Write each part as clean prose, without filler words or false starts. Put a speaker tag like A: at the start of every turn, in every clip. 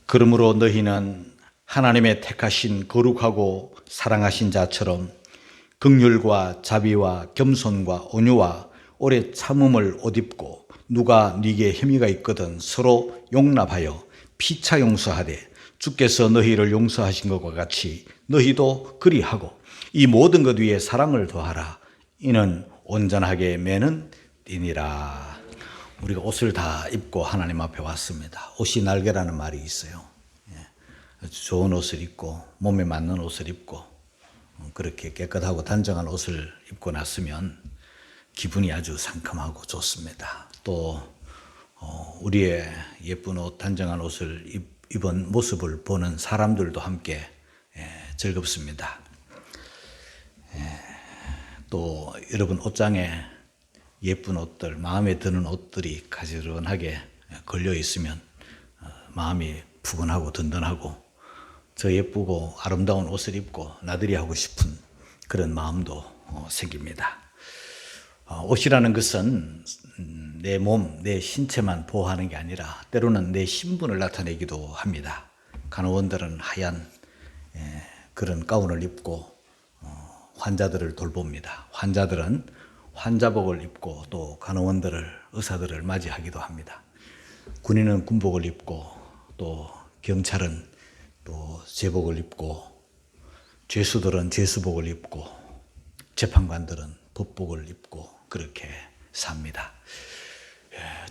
A: 그러므로 너희는 하나님의 택하신 거룩하고 사랑하신 자처럼 긍휼과 자비와 겸손과 온유와 오래 참음을 옷 입고 누가 네게 혐의가 있거든 서로 용납하여 피차 용서하되 주께서 너희를 용서하신 것과 같이 너희도 그리하고 이 모든 것 위에 사랑을 더하라. 이는 온전하게 매는 띠니라. 우리가 옷을 다 입고 하나님 앞에 왔습니다. 옷이 날개라는 말이 있어요. 아주 좋은 옷을 입고 몸에 맞는 옷을 입고 그렇게 깨끗하고 단정한 옷을 입고 났으면 기분이 아주 상큼하고 좋습니다. 또 우리의 예쁜 옷, 단정한 옷을 입은 모습을 보는 사람들도 함께 즐겁습니다. 또 여러분 옷장에 예쁜 옷들, 마음에 드는 옷들이 가지런하게 걸려 있으면 마음이 푸근하고 든든하고 저 예쁘고 아름다운 옷을 입고 나들이 하고 싶은 그런 마음도 생깁니다. 옷이라는 것은 내 몸, 내 신체만 보호하는 게 아니라 때로는 내 신분을 나타내기도 합니다. 간호원들은 하얀 그런 가운을 입고 환자들을 돌봅니다. 환자들은 환자복을 입고 또 간호원들을, 의사들을 맞이하기도 합니다. 군인은 군복을 입고 또 경찰은 또 제복을 입고 죄수들은 죄수복을 입고 재판관들은 법복을 입고 그렇게 삽니다.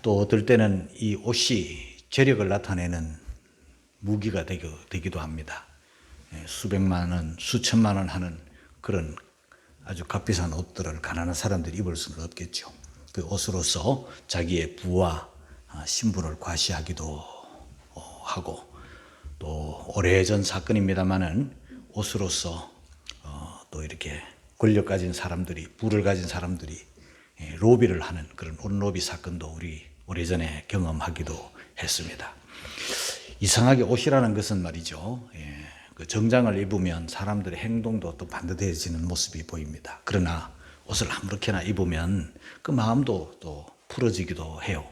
A: 또 어떨 때는 이 옷이 재력을 나타내는 무기가 되기도 합니다. 수백만 원, 수천만 원 하는 그런 아주 값비싼 옷들을 가난한 사람들이 입을 수는 없겠죠. 그 옷으로서 자기의 부와 신분을 과시하기도 하고 또 오래전 사건입니다만은 옷으로서 또 이렇게 권력 가진 사람들이, 부를 가진 사람들이 로비를 하는 그런 옷로비 사건도 우리 오래전에 경험하기도 했습니다. 이상하게 옷이라는 것은 말이죠. 그 정장을 입으면 사람들의 행동도 또 반듯해지는 모습이 보입니다. 그러나 옷을 아무렇게나 입으면 그 마음도 또 풀어지기도 해요.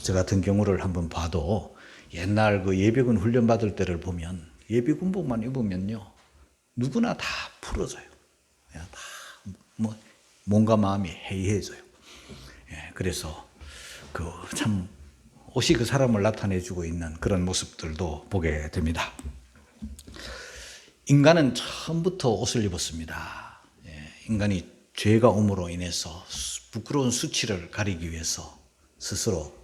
A: 저 같은 경우를 한번 봐도 옛날 그 예비군 훈련 받을 때를 보면 예비군복만 입으면요 누구나 다 풀어져요. 다 몸과 마음이 해이해져요. 그래서 그 참 옷이 그 사람을 나타내주고 있는 그런 모습들도 보게 됩니다. 인간은 처음부터 옷을 입었습니다. 인간이 죄가 옴으로 인해서 부끄러운 수치를 가리기 위해서 스스로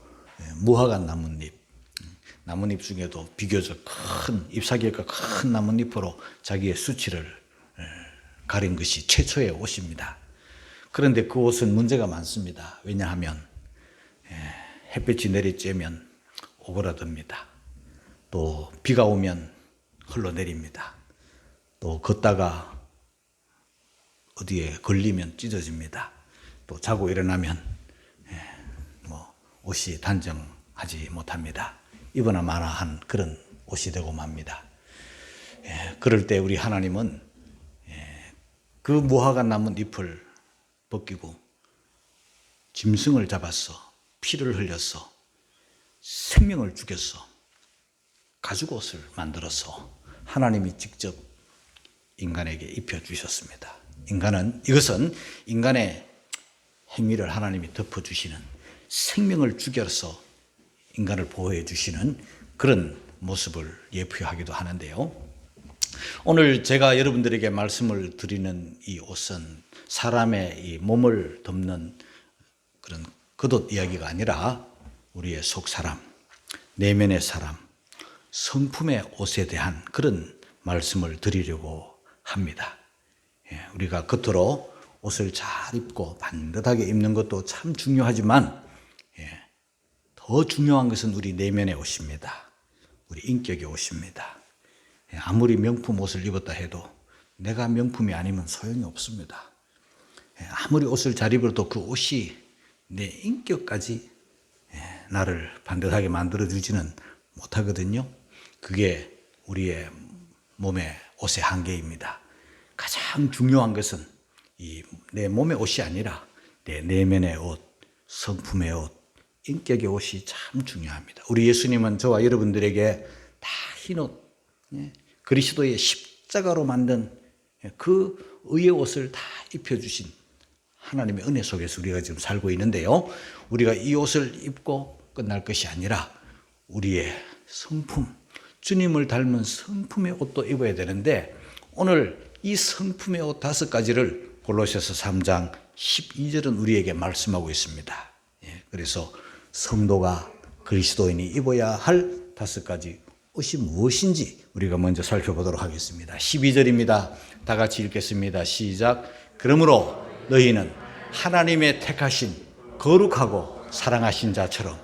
A: 무화과 나뭇잎 중에도 비교적 큰 잎사귀가 큰 나뭇잎으로 자기의 수치를 가린 것이 최초의 옷입니다. 그런데 그 옷은 문제가 많습니다. 왜냐하면 햇빛이 내리쬐면 오그라듭니다. 또 비가 오면 흘러내립니다. 또 걷다가 어디에 걸리면 찢어집니다. 또 자고 일어나면 옷이 단정하지 못합니다. 입으나 마나 한 그런 옷이 되고 맙니다. 그럴 때 우리 하나님은 그 무화과 나뭇잎을 벗기고 짐승을 잡았어. 피를 흘렸어. 생명을 죽였어. 가죽옷을 만들어서 하나님이 직접 인간에게 입혀주셨습니다. 이것은 인간의 행위를 하나님이 덮어주시는, 생명을 죽여서 인간을 보호해 주시는 그런 모습을 예표하기도 하는데요. 오늘 제가 여러분들에게 말씀을 드리는 이 옷은 사람의 이 몸을 덮는 그런 겉옷 이야기가 아니라 우리의 속사람, 내면의 사람, 성품의 옷에 대한 그런 말씀을 드리려고 합니다. 우리가 겉으로 옷을 잘 입고 반듯하게 입는 것도 참 중요하지만 더 중요한 것은 우리 내면의 옷입니다. 우리 인격의 옷입니다. 아무리 명품 옷을 입었다 해도 내가 명품이 아니면 소용이 없습니다. 아무리 옷을 잘 입어도 그 옷이 내 인격까지 나를 반듯하게 만들어주지는 못하거든요. 그게 우리의 몸의 옷의 한계입니다. 가장 중요한 것은 내 몸의 옷이 아니라 내 내면의 옷, 성품의 옷, 인격의 옷이 참 중요합니다. 우리 예수님은 저와 여러분들에게 다 흰옷, 그리스도의 십자가로 만든 그 의의 옷을 다 입혀주신 하나님의 은혜 속에서 우리가 지금 살고 있는데요. 우리가 이 옷을 입고 끝날 것이 아니라 우리의 성품, 주님을 닮은 성품의 옷도 입어야 되는데, 오늘 이 성품의 옷 5가지를 골로새서 3장 12절은 우리에게 말씀하고 있습니다. 그래서 성도가 그리스도인이 입어야 할 5가지 옷이 무엇인지 우리가 먼저 살펴보도록 하겠습니다. 12절입니다. 다 같이 읽겠습니다. 시작. 그러므로 너희는 하나님의 택하신 거룩하고 사랑하신 자처럼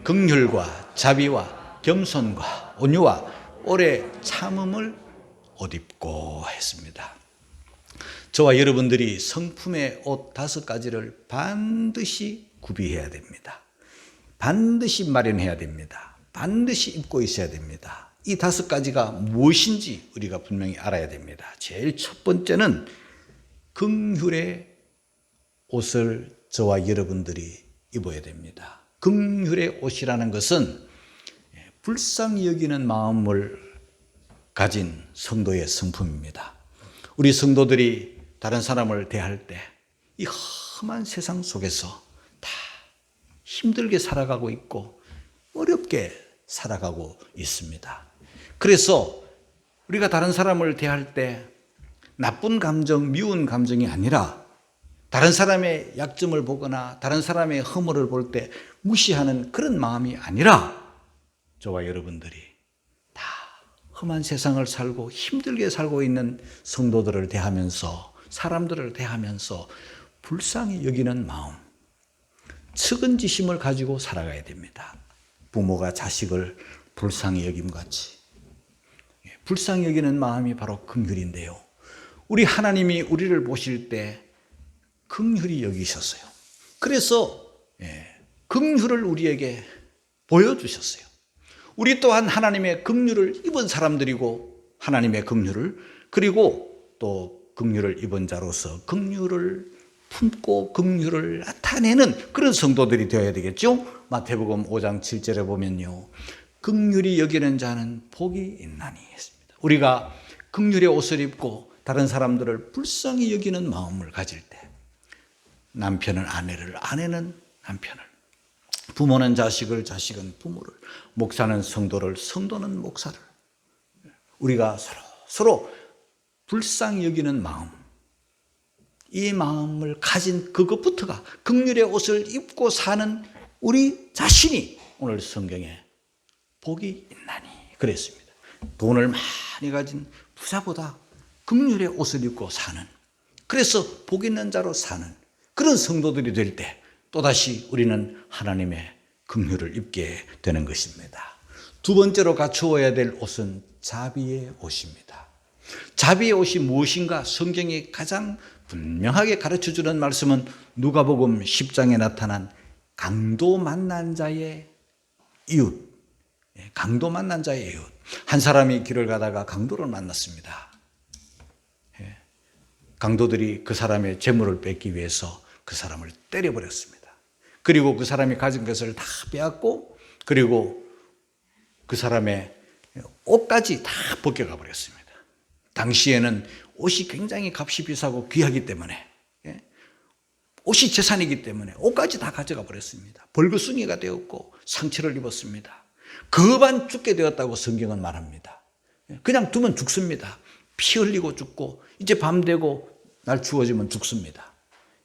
A: 긍휼과 자비와 겸손과 온유와 오래 참음을 옷 입고 했습니다. 저와 여러분들이 성품의 옷 5가지를 반드시 구비해야 됩니다. 반드시 마련해야 됩니다. 반드시 입고 있어야 됩니다. 이 5가지가 무엇인지 우리가 분명히 알아야 됩니다. 제일 첫 번째는 긍휼의 옷을 저와 여러분들이 입어야 됩니다. 긍휼의 옷이라는 것은 불쌍히 여기는 마음을 가진 성도의 성품입니다. 우리 성도들이 다른 사람을 대할 때 이 험한 세상 속에서 다 힘들게 살아가고 있고 어렵게 살아가고 있습니다. 그래서 우리가 다른 사람을 대할 때 나쁜 감정, 미운 감정이 아니라 다른 사람의 약점을 보거나 다른 사람의 허물을 볼 때 무시하는 그런 마음이 아니라, 저와 여러분들이 다 험한 세상을 살고 힘들게 살고 있는 성도들을 대하면서, 사람들을 대하면서 불쌍히 여기는 마음, 측은지심을 가지고 살아가야 됩니다. 부모가 자식을 불쌍히 여김같이 불쌍히 여기는 마음이 바로 긍휼인데요. 우리 하나님이 우리를 보실 때 긍휼히 여기셨어요. 그래서 긍휼을 우리에게 보여주셨어요. 우리 또한 하나님의 긍휼을 입은 사람들이고, 하나님의 긍휼을, 그리고 또 긍휼을 입은 자로서 긍휼을 품고 긍휼을 나타내는 그런 성도들이 되어야 되겠죠. 마태복음 5장 7절에 보면요, 긍휼히 여기는 자는 복이 있나니 했습니다. 우리가 긍휼의 옷을 입고 다른 사람들을 불쌍히 여기는 마음을 가질 때, 남편은 아내를, 아내는 남편을, 부모는 자식을, 자식은 부모를, 목사는 성도를, 성도는 목사를, 우리가 서로 불쌍히 여기는 마음, 이 마음을 가진 그것부터가, 긍휼의 옷을 입고 사는 우리 자신이 오늘 성경에 복이 있나니 그랬습니다. 돈을 많이 가진 부자보다 긍휼의 옷을 입고 사는, 그래서 복 있는 자로 사는 그런 성도들이 될 때 또다시 우리는 하나님의 긍휼을 입게 되는 것입니다. 두 번째로 갖추어야 될 옷은 자비의 옷입니다. 자비의 옷이 무엇인가 성경이 가장 분명하게 가르쳐주는 말씀은 누가복음 10장에 나타난 강도 만난 자의 이웃. 강도 만난 자의 이웃. 한 사람이 길을 가다가 강도를 만났습니다. 강도들이 그 사람의 재물을 뺏기 위해서 그 사람을 때려버렸습니다. 그리고 그 사람이 가진 것을 다 빼앗고, 그리고 그 사람의 옷까지 다 벗겨가 버렸습니다. 당시에는 옷이 굉장히 값이 비싸고 귀하기 때문에, 옷이 재산이기 때문에 옷까지 다 가져가 버렸습니다. 벌거숭이가 되었고 상처를 입었습니다. 그반 죽게 되었다고 성경은 말합니다. 그냥 두면 죽습니다. 피 흘리고 죽고, 이제 밤 되고 날 추워지면 죽습니다.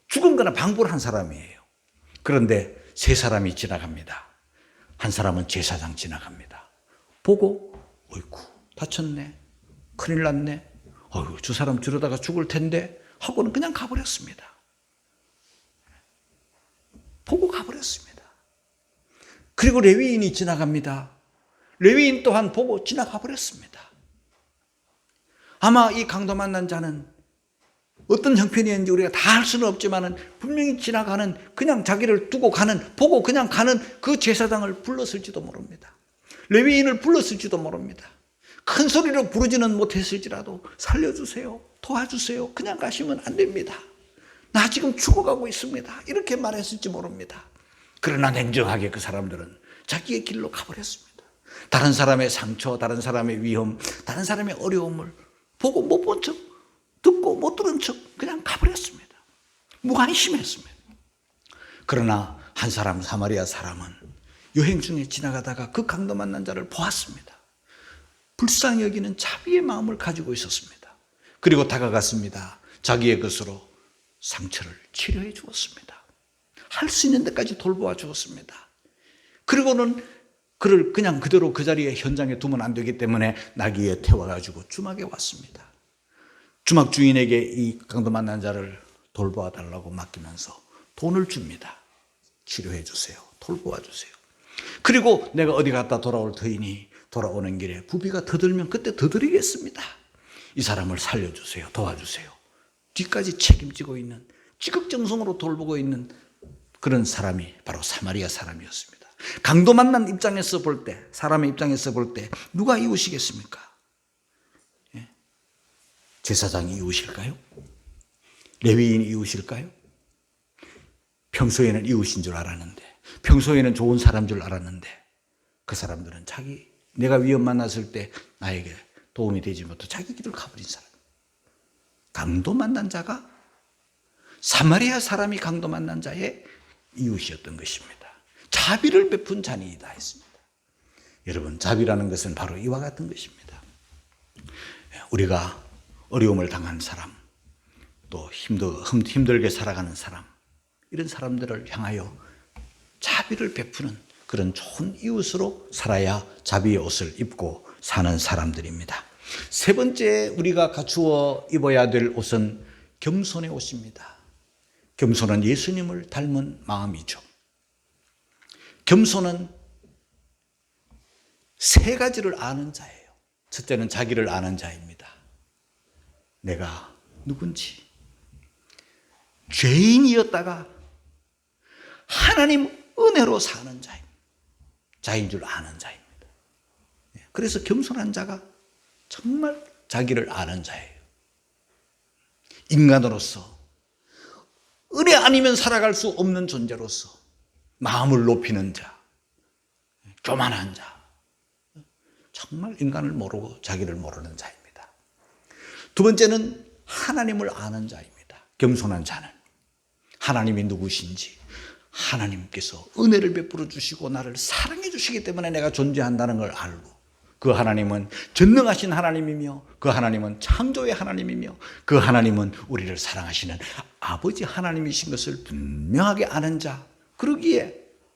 A: 죽은 거나 방불한 사람이에요. 그런데 세 사람이 지나갑니다. 한 사람은 제사장 지나갑니다. 보고, 어이구, 다쳤네, 큰일 났네, 어휴, 저 사람 저러다가 죽을 텐데 하고는 그냥 가버렸습니다. 보고 가버렸습니다. 그리고 레위인이 지나갑니다. 레위인 또한 보고 지나가 버렸습니다. 아마 이 강도 만난 자는 어떤 형편이었는지 우리가 다 알 수는 없지만 분명히 지나가는, 그냥 자기를 두고 가는, 보고 그냥 가는 그 제사장을 불렀을지도 모릅니다. 레위인을 불렀을지도 모릅니다. 큰 소리로 부르지는 못했을지라도 살려주세요, 도와주세요, 그냥 가시면 안 됩니다, 나 지금 죽어가고 있습니다, 이렇게 말했을지 모릅니다. 그러나 냉정하게 그 사람들은 자기의 길로 가버렸습니다. 다른 사람의 상처, 다른 사람의 위험, 다른 사람의 어려움을 보고 못 본 척, 듣고 못 들은 척 그냥 가버렸습니다. 무관심했습니다. 그러나 한 사람, 사마리아 사람은 여행 중에 지나가다가 그 강도 만난 자를 보았습니다. 불쌍히 여기는 자비의 마음을 가지고 있었습니다. 그리고 다가갔습니다. 자기의 것으로 상처를 치료해 주었습니다. 할 수 있는 데까지 돌보아 주었습니다. 그리고는 그를 그냥 그대로 그 자리에 현장에 두면 안 되기 때문에 나귀에 태워가지고 주막에 왔습니다. 주막 주인에게 이 강도 만난 자를 돌보아 달라고 맡기면서 돈을 줍니다. 치료해 주세요. 돌보아 주세요. 그리고 내가 어디 갔다 돌아올 터이니 돌아오는 길에 부비가 더 들면 그때 더 드리겠습니다. 이 사람을 살려주세요. 도와주세요. 뒤까지 책임지고 있는, 지극정성으로 돌보고 있는 그런 사람이 바로 사마리아 사람이었습니다. 강도 만난 입장에서 볼 때, 사람의 입장에서 볼 때 누가 이웃이겠습니까? 예? 제사장이 이웃일까요? 레위인이 이웃일까요? 평소에는 이웃인 줄 알았는데, 평소에는 좋은 사람인 줄 알았는데 그 사람들은 내가 위험 만났을 때 나에게 도움이 되지 못해 자기 길을 가버린 사람. 강도 만난 자가 사마리아 사람이 강도 만난 자의 이웃이었던 것입니다. 자비를 베푼 자니이다 했습니다. 여러분, 자비라는 것은 바로 이와 같은 것입니다. 우리가 어려움을 당한 사람, 또 힘들게 살아가는 사람, 이런 사람들을 향하여 자비를 베푸는 그런 좋은 이웃으로 살아야 자비의 옷을 입고 사는 사람들입니다. 세 번째 우리가 갖추어 입어야 될 옷은 겸손의 옷입니다. 겸손은 예수님을 닮은 마음이죠. 겸손은 세 가지를 아는 자예요. 첫째는 자기를 아는 자입니다. 내가 누군지, 죄인이었다가 하나님 은혜로 사는 자인 줄 아는 자입니다. 그래서 겸손한 자가 정말 자기를 아는 자예요. 인간으로서 은혜 아니면 살아갈 수 없는 존재로서 마음을 높이는 자, 교만한 자, 정말 인간을 모르고 자기를 모르는 자입니다. 두 번째는 하나님을 아는 자입니다. 겸손한 자는 하나님이 누구신지, 하나님께서 은혜를 베풀어 주시고 나를 사랑해 주시기 때문에 내가 존재한다는 걸 알고, 그 하나님은 전능하신 하나님이며, 그 하나님은 창조의 하나님이며, 그 하나님은 우리를 사랑하시는 아버지 하나님이신 것을 분명하게 아는 자, 그러기에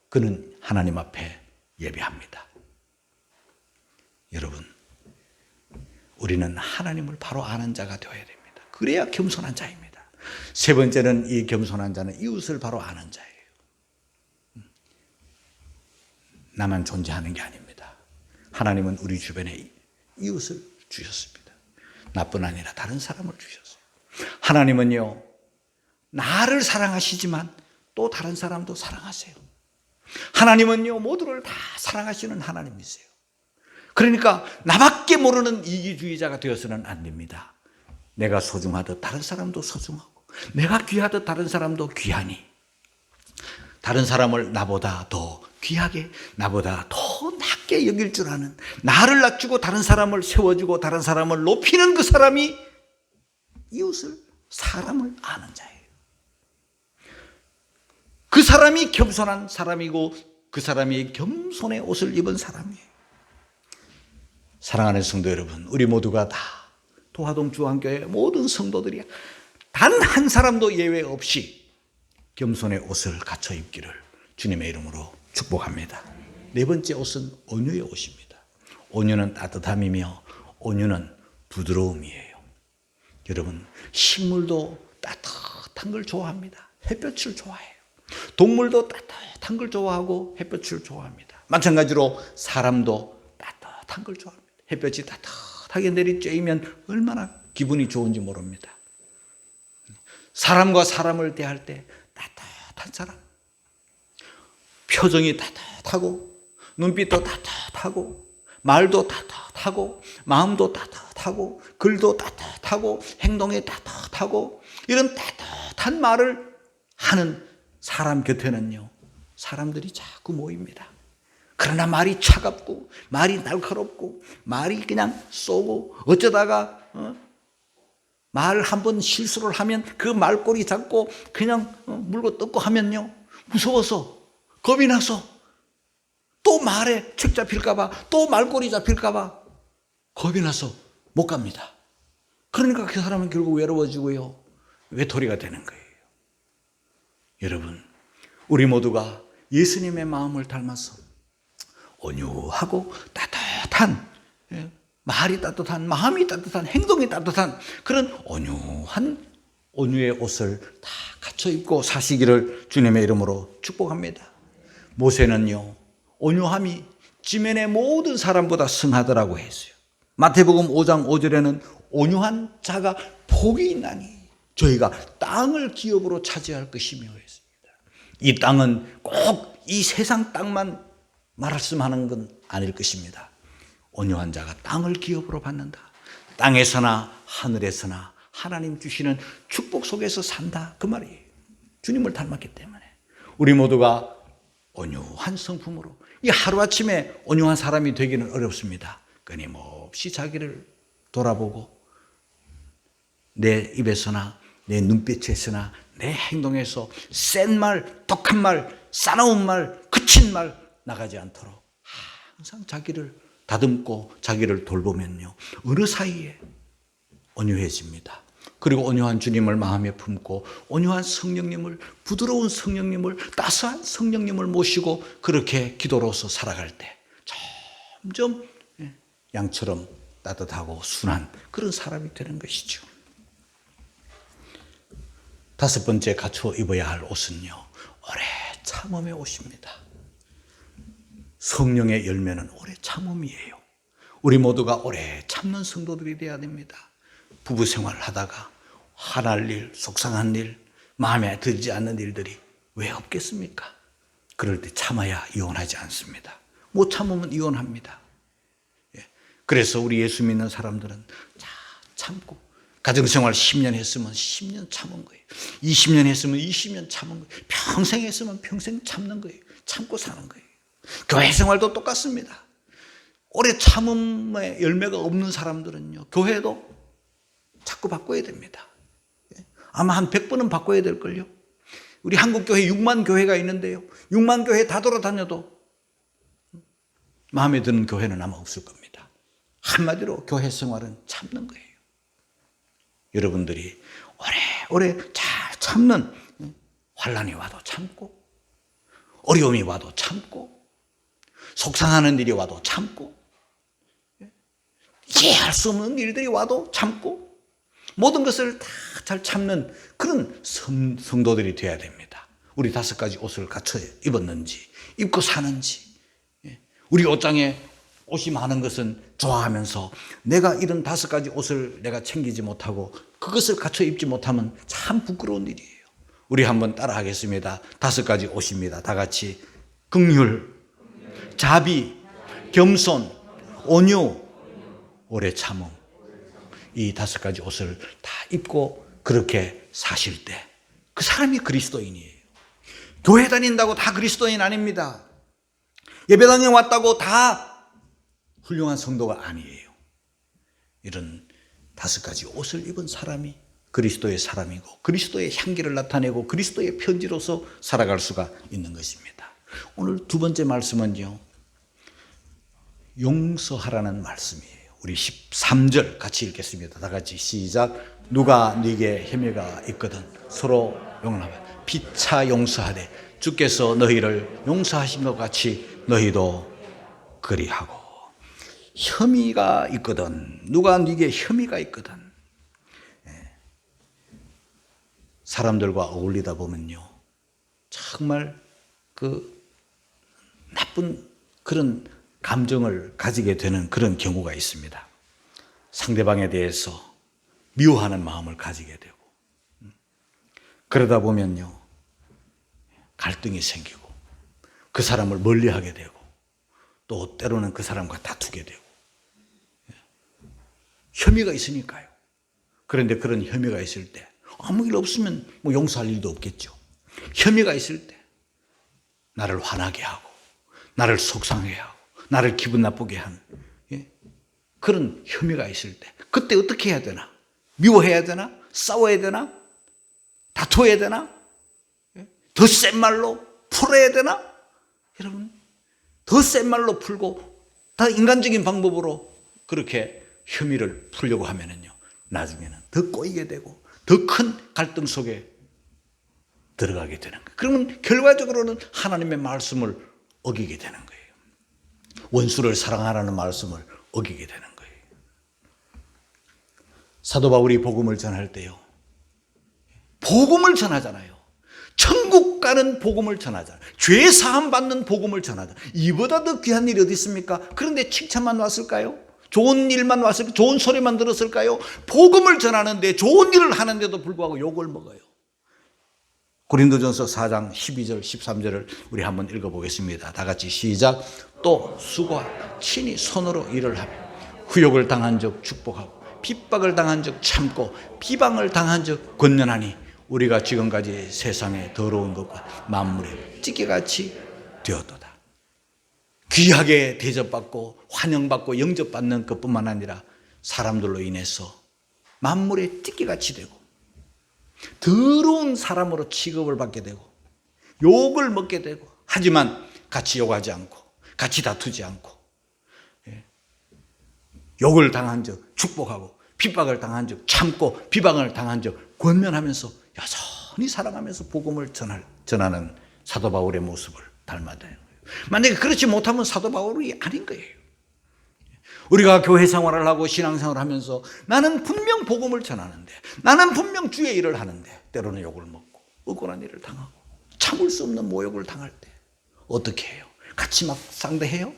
A: 그는 하나님 앞에 예배합니다. 여러분, 우리는 하나님을 바로 아는 자가 되어야 됩니다. 그래야 겸손한 자입니다. 세 번째는, 이 겸손한 자는 이웃을 바로 아는 자예요. 나만 존재하는 게 아닙니다. 하나님은 우리 주변에 이웃을 주셨습니다. 나뿐 아니라 다른 사람을 주셨어요. 하나님은요, 나를 사랑하시지만 또 다른 사람도 사랑하세요. 하나님은요, 모두를 다 사랑하시는 하나님이세요. 그러니까 나밖에 모르는 이기주의자가 되어서는 안 됩니다. 내가 소중하듯 다른 사람도 소중하고, 내가 귀하듯 다른 사람도 귀하니, 다른 사람을 나보다 더 귀하게, 나보다 더 낮게 여길 줄 아는, 나를 낮추고 다른 사람을 세워주고 다른 사람을 높이는 그 사람이 이웃을, 사람을 아는 자예요. 그 사람이 겸손한 사람이고, 그 사람이 겸손의 옷을 입은 사람이에요. 사랑하는 성도 여러분, 우리 모두가 다 도화동 주한교회 모든 성도들이 단 한 사람도 예외 없이 겸손의 옷을 갖춰 입기를 주님의 이름으로 축복합니다. 네 번째 옷은 온유의 옷입니다. 온유는 따뜻함이며 온유는 부드러움이에요. 여러분, 식물도 따뜻한 걸 좋아합니다. 햇볕을 좋아해요. 동물도 따뜻한 걸 좋아하고 햇볕을 좋아합니다. 마찬가지로 사람도 따뜻한 걸 좋아합니다. 햇볕이 따뜻하게 내리쬐이면 얼마나 기분이 좋은지 모릅니다. 사람과 사람을 대할 때 따뜻한 사람, 표정이 따뜻하고, 눈빛도 따뜻하고, 말도 따뜻하고, 마음도 따뜻하고, 글도 따뜻하고, 행동이 따뜻하고, 이런 따뜻한 말을 하는 사람 곁에는요, 사람들이 자꾸 모입니다. 그러나 말이 차갑고 말이 날카롭고 말이 그냥 쏘고 어쩌다가 말 한 번 실수를 하면 그 말꼬리 잡고 그냥 물고 뜯고 하면요, 무서워서 겁이 나서 또 말에 책 잡힐까 봐, 또 말꼬리 잡힐까 봐 겁이 나서 못 갑니다. 그러니까 그 사람은 결국 외로워지고요, 외톨이가 되는 거예요. 여러분, 우리 모두가 예수님의 마음을 닮아서 온유하고 따뜻한, 말이 따뜻한, 마음이 따뜻한, 행동이 따뜻한 그런 온유의 옷을 다 갖춰 입고 사시기를 주님의 이름으로 축복합니다. 모세는요, 온유함이 지면의 모든 사람보다 승하더라고 했어요. 마태복음 5장 5절에는 온유한 자가 복이 있나니 저희가 땅을 기업으로 차지할 것이며 했습니다. 이 땅은 꼭 이 세상 땅만 말씀하는 건 아닐 것입니다. 온유한 자가 땅을 기업으로 받는다. 땅에서나 하늘에서나 하나님 주시는 축복 속에서 산다, 그 말이에요. 주님을 닮았기 때문에 우리 모두가 온유한 성품으로, 이 하루아침에 온유한 사람이 되기는 어렵습니다. 끊임없이 자기를 돌아보고 내 입에서나 내 눈빛에서나 내 행동에서 센 말, 독한 말, 싸나운 말, 그친 말 나가지 않도록 항상 자기를 다듬고 자기를 돌보면요, 어느 사이에 온유해집니다. 그리고 온유한 주님을 마음에 품고 온유한 성령님을, 부드러운 성령님을, 따스한 성령님을 모시고 그렇게 기도로서 살아갈 때 점점 양처럼 따뜻하고 순한 그런 사람이 되는 것이죠. 다섯 번째 갖춰 입어야 할 옷은요, 오래 참음의 옷입니다. 성령의 열매는 오래 참음이에요. 우리 모두가 오래 참는 성도들이 되어야 됩니다. 부부 생활을 하다가 화날 일, 속상한 일, 마음에 들지 않는 일들이 왜 없겠습니까? 그럴 때 참아야 이혼하지 않습니다. 못 참으면 이혼합니다. 그래서 우리 예수 믿는 사람들은 참고, 가정생활 10년 했으면 10년 참은 거예요. 20년 했으면 20년 참은 거예요. 평생 했으면 평생 참는 거예요. 참고 사는 거예요. 교회 생활도 똑같습니다. 오래 참음의 열매가 없는 사람들은요, 교회도 자꾸 바꿔야 됩니다. 아마 한 100번은 바꿔야 될걸요. 우리 한국교회 6만 교회가 있는데요, 6만 교회 다 돌아다녀도 마음에 드는 교회는 아마 없을 겁니다. 한마디로 교회 생활은 참는 거예요. 여러분들이 오래오래 잘 참는, 환난이 와도 참고, 어려움이 와도 참고, 속상하는 일이 와도 참고, 이해할 수 없는 일들이 와도 참고, 모든 것을 다 잘 참는 그런 성도들이 되어야 됩니다. 우리 5가지 옷을 갖춰 입었는지, 입고 사는지, 우리 옷장에 옷이 많은 것은 좋아하면서 내가 이런 5가지 옷을 내가 챙기지 못하고 그것을 갖춰 입지 못하면 참 부끄러운 일이에요. 우리 한번 따라 하겠습니다. 5가지 옷입니다. 다 같이. 긍휼, 자비, 겸손, 온유, 오래 참음. 이 5가지 옷을 다 입고 그렇게 사실 때 그 사람이 그리스도인이에요. 교회 다닌다고 다 그리스도인 아닙니다. 예배당에 왔다고 다 훌륭한 성도가 아니에요. 이런 5가지 옷을 입은 사람이 그리스도의 사람이고 그리스도의 향기를 나타내고 그리스도의 편지로서 살아갈 수가 있는 것입니다. 오늘 2번째 말씀은요, 용서하라는 말씀이에요. 우리 13절 같이 읽겠습니다. 다 같이 시작. 누가 네게 혐의가 있거든 서로 용서하라. 피차 용서하되 주께서 너희를 용서하신 것 같이 너희도 그리하고. 혐의가 있거든, 누가 네게 혐의가 있거든. 사람들과 어울리다 보면요, 정말 그 나쁜 그런 감정을 가지게 되는 그런 경우가 있습니다. 상대방에 대해서 미워하는 마음을 가지게 되고, 그러다 보면요, 갈등이 생기고 그 사람을 멀리하게 되고 또 때로는 그 사람과 다투게 되고, 혐의가 있으니까요. 그런데 그런 혐의가 있을 때 아무 일 없으면 뭐 용서할 일도 없겠죠. 혐의가 있을 때 나를 화나게 하고 나를 속상해 하고 나를 기분 나쁘게 한 그런 혐의가 있을 때 그때 어떻게 해야 되나? 미워해야 되나? 싸워야 되나? 다투어야 되나? 더 센 말로 풀어야 되나? 여러분, 더 센 말로 풀고 더 인간적인 방법으로 그렇게 혐의를 풀려고 하면은요, 나중에는 더 꼬이게 되고 더 큰 갈등 속에 들어가게 되는 거예요. 그러면 결과적으로는 하나님의 말씀을 어기게 되는 거예요. 원수를 사랑하라는 말씀을 어기게 되는 거예요. 사도 바울이 복음을 전할 때요, 복음을 전하잖아요. 천국 가는 복음을 전하잖아요. 죄 사함 받는 복음을 전하잖아요. 이보다 더 귀한 일이 어디 있습니까? 그런데 칭찬만 왔을까요? 좋은 일만 왔을까요? 좋은 소리만 들었을까요? 복음을 전하는데 좋은 일을 하는데도 불구하고 욕을 먹어요. 고린도전서 4장 12절 13절을 우리 한번 읽어보겠습니다. 다 같이 시작. 또 수고하 친히 손으로 일을 하며 후욕을 당한 적 축복하고 핍박을 당한 적 참고 비방을 당한 적 권면하니 우리가 지금까지 세상에 더러운 것과 만물에 찌개같이 되었도다. 귀하게 대접받고 환영받고 영접받는 것뿐만 아니라 사람들로 인해서 만물에 찌개같이 되고 더러운 사람으로 취급을 받게 되고 욕을 먹게 되고, 하지만 같이 욕하지 않고 같이 다투지 않고 욕을 당한 적 축복하고 핍박을 당한 적 참고 비방을 당한 적 권면하면서 여전히 사랑하면서 복음을 전하는 사도 바울의 모습을 닮아야 돼요. 만약에 그렇지 못하면 사도 바울이 아닌 거예요. 우리가 교회 생활을 하고 신앙생활을 하면서 나는 분명 복음을 전하는데, 나는 분명 주의 일을 하는데 때로는 욕을 먹고 억울한 일을 당하고 참을 수 없는 모욕을 당할 때 어떻게 해요? 같이 막 상대해요?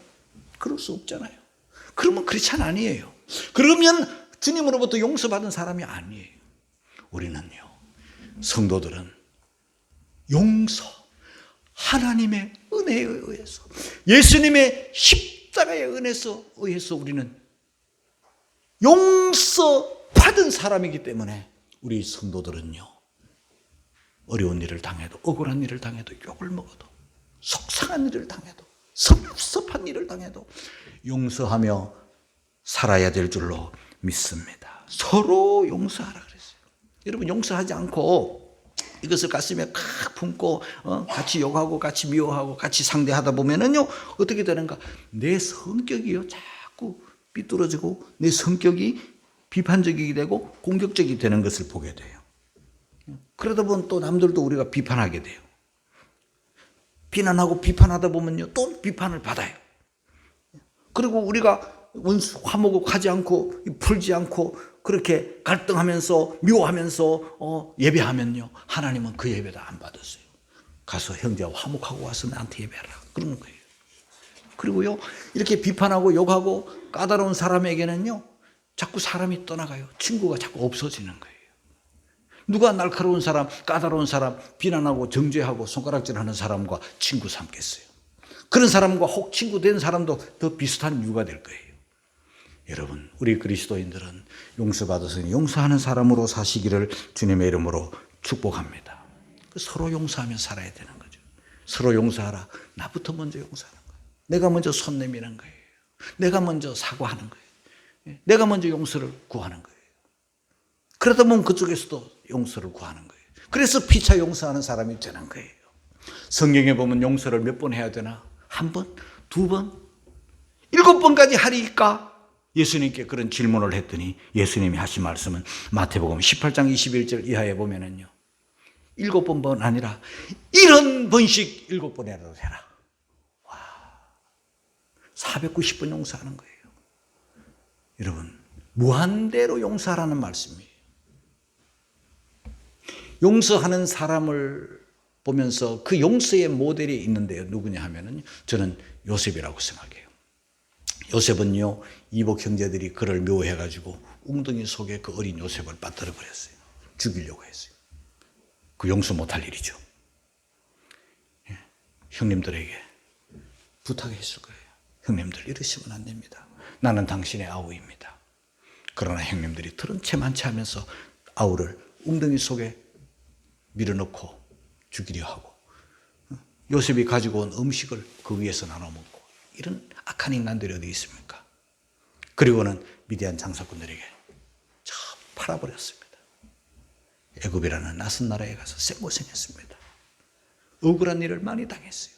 A: 그럴 수 없잖아요. 그러면 크리스찬 아니에요. 그러면 주님으로부터 용서받은 사람이 아니에요. 우리는요, 성도들은 용서, 하나님의 은혜에 의해서, 예수님의 십자가의 은혜에 의해서 우리는 용서받은 사람이기 때문에 우리 성도들은요, 어려운 일을 당해도, 억울한 일을 당해도, 욕을 먹어도, 속상한 일을 당해도, 섭섭한 일을 당해도 용서하며 살아야 될 줄로 믿습니다. 서로 용서하라 그랬어요. 여러분, 용서하지 않고 이것을 가슴에 칵 품고 같이 욕하고 같이 미워하고 같이 상대하다 보면은요, 어떻게 되는가? 내 성격이요 자꾸 삐뚤어지고 내 성격이 비판적이게 되고 공격적이 되는 것을 보게 돼요. 그러다 보면 또 남들도 우리가 비판하게 돼요. 비난하고 비판하다 보면요, 또 비판을 받아요. 그리고 우리가 화목하지 않고 풀지 않고 그렇게 갈등하면서 미워하면서 예배하면요, 하나님은 그 예배도 안 받았어요. 가서 형제와 화목하고 와서 나한테 예배하라 그러는 거예요. 그리고요, 이렇게 비판하고 욕하고 까다로운 사람에게는요, 자꾸 사람이 떠나가요. 친구가 자꾸 없어지는 거예요. 누가 날카로운 사람, 까다로운 사람, 비난하고 정죄하고 손가락질하는 사람과 친구 삼겠어요? 그런 사람과 혹 친구 된 사람도 더 비슷한 이유가 될 거예요. 여러분, 우리 그리스도인들은 용서받아서 용서하는 사람으로 사시기를 주님의 이름으로 축복합니다. 서로 용서하며 살아야 되는 거죠. 서로 용서하라. 나부터 먼저 용서하는 거예요. 내가 먼저 손 내미는 거예요. 내가 먼저 사과하는 거예요. 내가 먼저 용서를 구하는 거예요. 그러다 보면 그쪽에서도 용서를 구하는 거예요. 그래서 피차 용서하는 사람이 되는 거예요. 성경에 보면 용서를 몇 번 해야 되나? 한 번? 두 번? 7번까지 하리까? 예수님께 그런 질문을 했더니 예수님이 하신 말씀은 마태복음 18장 21절 이하에 보면은요, 7번 아니라 70번씩 7번이라도 해라. 와, 490번 용서하는 거예요. 여러분, 무한대로 용서하라는 말씀이에요. 용서하는 사람을 보면서 그 용서의 모델이 있는데요, 누구냐 하면은 저는 요셉이라고 생각해요. 요셉은요, 이복 형제들이 그를 묘해가지고 웅덩이 속에 그 어린 요셉을 빠뜨려 버렸어요. 죽이려고 했어요. 그 용서 못할 일이죠. 예, 형님들에게 부탁했을 거예요. 형님들, 이러시면 안 됩니다. 나는 당신의 아우입니다. 그러나 형님들이 들은 채만치 하면서 아우를 웅덩이 속에 밀어넣고 죽이려 하고 요셉이 가지고 온 음식을 그 위에서 나눠 먹고, 이런 악한 인간들이 어디 있습니까? 그리고는 미디안 장사꾼들에게 저 팔아버렸습니다. 애굽이라는 낯선 나라에 가서 생고생했습니다. 억울한 일을 많이 당했어요.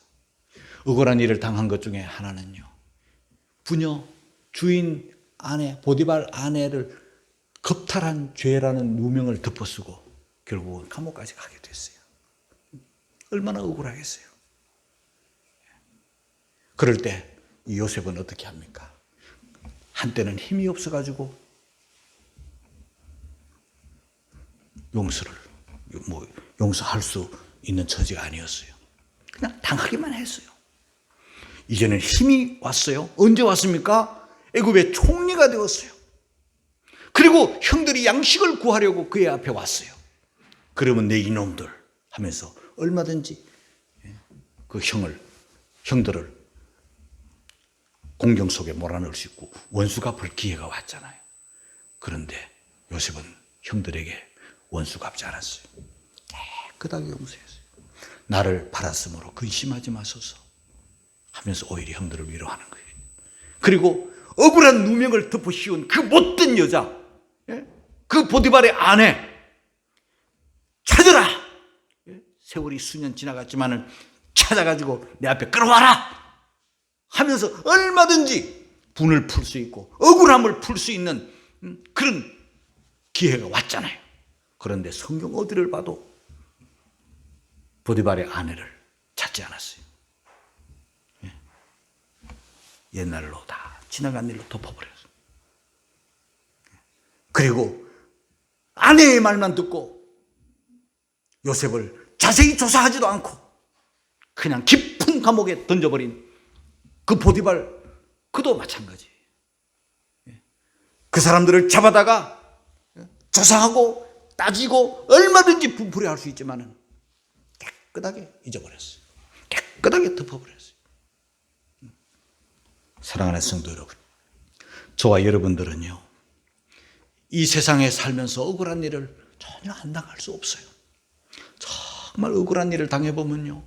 A: 억울한 일을 당한 것 중에 하나는요, 부녀 주인 아내 보디발 아내를 겁탈한 죄라는 누명을 덮어쓰고 결국은 감옥까지 가게 됐어요. 얼마나 억울하겠어요. 그럴 때 이 요셉은 어떻게 합니까? 한때는 힘이 없어가지고 용서할 수 있는 처지가 아니었어요. 그냥 당하기만 했어요. 이제는 힘이 왔어요. 언제 왔습니까? 애굽의 총리가 되었어요. 그리고 형들이 양식을 구하려고 그의 앞에 왔어요. 그러면 내 이놈들 하면서 얼마든지 그 형들을 공경 속에 몰아넣을 수 있고 원수 갚을 기회가 왔잖아요. 그런데 요셉은 형들에게 원수 갚지 않았어요. 깨끗하게 용서했어요. 나를 팔았으므로 근심하지 마소서 하면서 오히려 형들을 위로하는 거예요. 그리고 억울한 누명을 덮어 씌운 그 못된 여자, 그 보디발의 아내 찾아라. 세월이 수년 지나갔지만은 찾아가지고 내 앞에 끌어와라 하면서 얼마든지 분을 풀 수 있고 억울함을 풀 수 있는 그런 기회가 왔잖아요. 그런데 성경 어디를 봐도 보디발의 아내를 찾지 않았어요. 옛날로 다 지나간 일로 덮어버렸어요. 그리고 아내의 말만 듣고 요셉을 자세히 조사하지도 않고 그냥 깊은 감옥에 던져버린 그 보디발, 그도 마찬가지. 그 사람들을 잡아다가 조사하고 따지고 얼마든지 분풀이할 수 있지만은 깨끗하게 잊어버렸어요. 깨끗하게 덮어버렸어요. 사랑하는 성도 여러분, 저와 여러분들은요, 이 세상에 살면서 억울한 일을 전혀 안 당할 수 없어요. 정말 억울한 일을 당해보면요,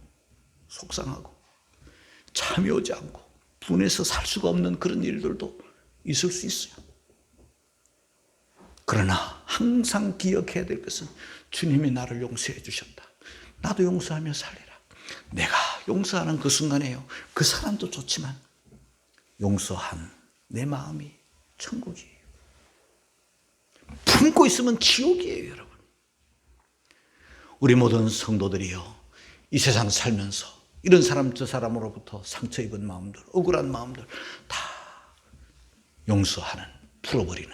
A: 속상하고 잠이 오지 않고 분해서 살 수가 없는 그런 일들도 있을 수 있어요. 그러나 항상 기억해야 될 것은 주님이 나를 용서해 주셨다. 나도 용서하며 살리라. 내가 용서하는 그 순간에요, 그 사람도 좋지만 용서한 내 마음이 천국이에요. 품고 있으면 지옥이에요, 여러분. 우리 모든 성도들이요, 이 세상 살면서 이런 사람 저 사람으로부터 상처 입은 마음들, 억울한 마음들 다 용서하는, 풀어버리는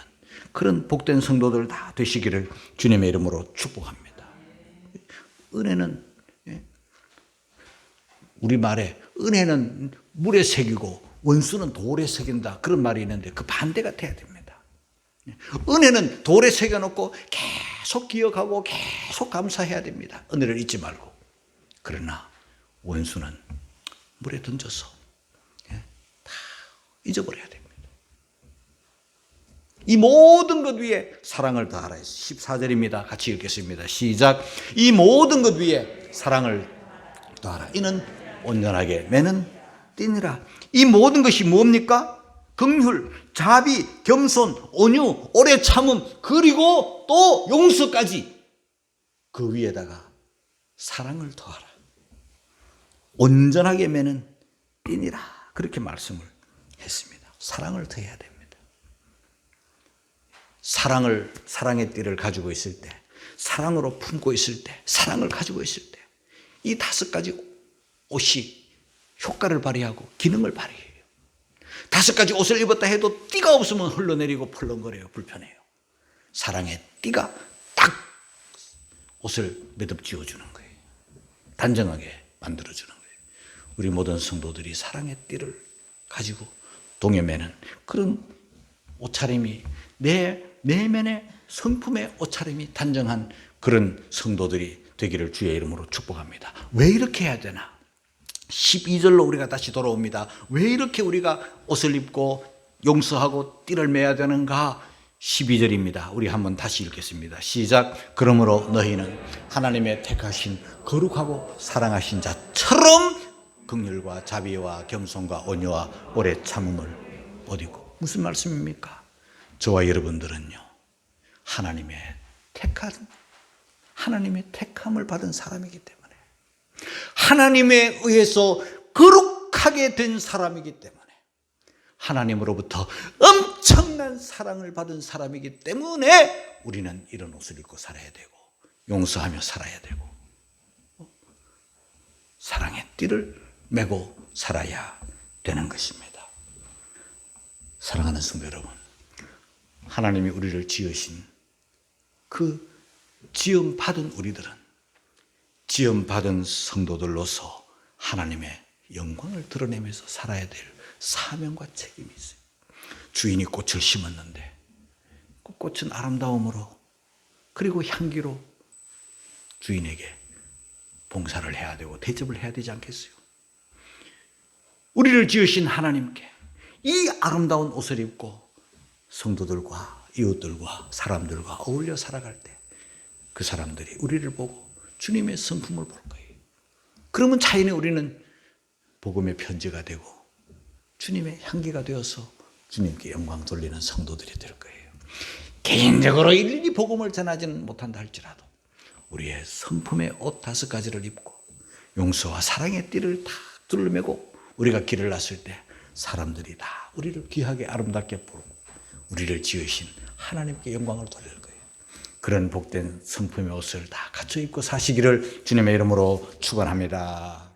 A: 그런 복된 성도들 다 되시기를 주님의 이름으로 축복합니다. 은혜는, 우리말에 은혜는 물에 새기고 원수는 돌에 새긴다, 그런 말이 있는데 그 반대가 돼야 됩니다. 은혜는 돌에 새겨놓고 계속 기억하고 계속 감사해야 됩니다. 은혜를 잊지 말고. 그러나 원수는 물에 던져서 다 잊어버려야 됩니다. 이 모든 것 위에 사랑을 더하라. 14절입니다. 같이 읽겠습니다. 시작. 이 모든 것 위에 사랑을 더하라. 이는 온전하게 매는 띠니라. 이 모든 것이 뭡니까? 긍휼, 자비, 겸손, 온유, 오래 참음, 그리고 또 용서까지 그 위에다가 사랑을 더하라. 온전하게 매는 띠니라. 그렇게 말씀을 했습니다. 사랑을 더해야 됩니다. 사랑의 띠를 가지고 있을 때, 사랑으로 품고 있을 때, 사랑을 가지고 있을 때, 이 5가지 옷이 효과를 발휘하고 기능을 발휘해요. 5가지 옷을 입었다 해도 띠가 없으면 흘러내리고 펄렁거려요. 불편해요. 사랑의 띠가 딱 옷을 매듭 지어주는 거예요. 단정하게 만들어주는 거예요. 우리 모든 성도들이 사랑의 띠를 가지고 동여매는 그런 옷차림이, 내 내면의 성품의 옷차림이 단정한 그런 성도들이 되기를 주의 이름으로 축복합니다. 왜 이렇게 해야 되나? 12절로 우리가 다시 돌아옵니다. 왜 이렇게 우리가 옷을 입고 용서하고 띠를 매야 되는가? 12절입니다. 우리 한번 다시 읽겠습니다. 시작. 그러므로 너희는 하나님의 택하신 거룩하고 사랑하신 자처럼 긍휼과 자비와 겸손과 온유와 오래 참음을 어디고. 무슨 말씀입니까? 저와 여러분들은요, 하나님의 택함을 받은 사람이기 때문에, 하나님에 의해서 거룩하게 된 사람이기 때문에, 하나님으로부터 엄청난 사랑을 받은 사람이기 때문에 우리는 이런 옷을 입고 살아야 되고 용서하며 살아야 되고 사랑의 띠를 메고 살아야 되는 것입니다. 사랑하는 성도 여러분, 하나님이 우리를 지으신 그 지음받은 우리들은 지음받은 성도들로서 하나님의 영광을 드러내면서 살아야 될 사명과 책임이 있어요. 주인이 꽃을 심었는데 그 꽃은 아름다움으로 그리고 향기로 주인에게 봉사를 해야 되고 대접을 해야 되지 않겠어요? 우리를 지으신 하나님께 이 아름다운 옷을 입고 성도들과 이웃들과 사람들과 어울려 살아갈 때 그 사람들이 우리를 보고 주님의 성품을 볼 거예요. 그러면 자연히 우리는 복음의 편지가 되고 주님의 향기가 되어서 주님께 영광 돌리는 성도들이 될 거예요. 개인적으로 일일이 복음을 전하지는 못한다 할지라도 우리의 성품의 옷 5가지를 입고 용서와 사랑의 띠를 다 둘러매고 우리가 길을 났을 때 사람들이 다 우리를 귀하게 아름답게 보고 우리를 지으신 하나님께 영광을 돌릴 거예요. 그런 복된 성품의 옷을 다 갖춰 입고 사시기를 주님의 이름으로 축원합니다.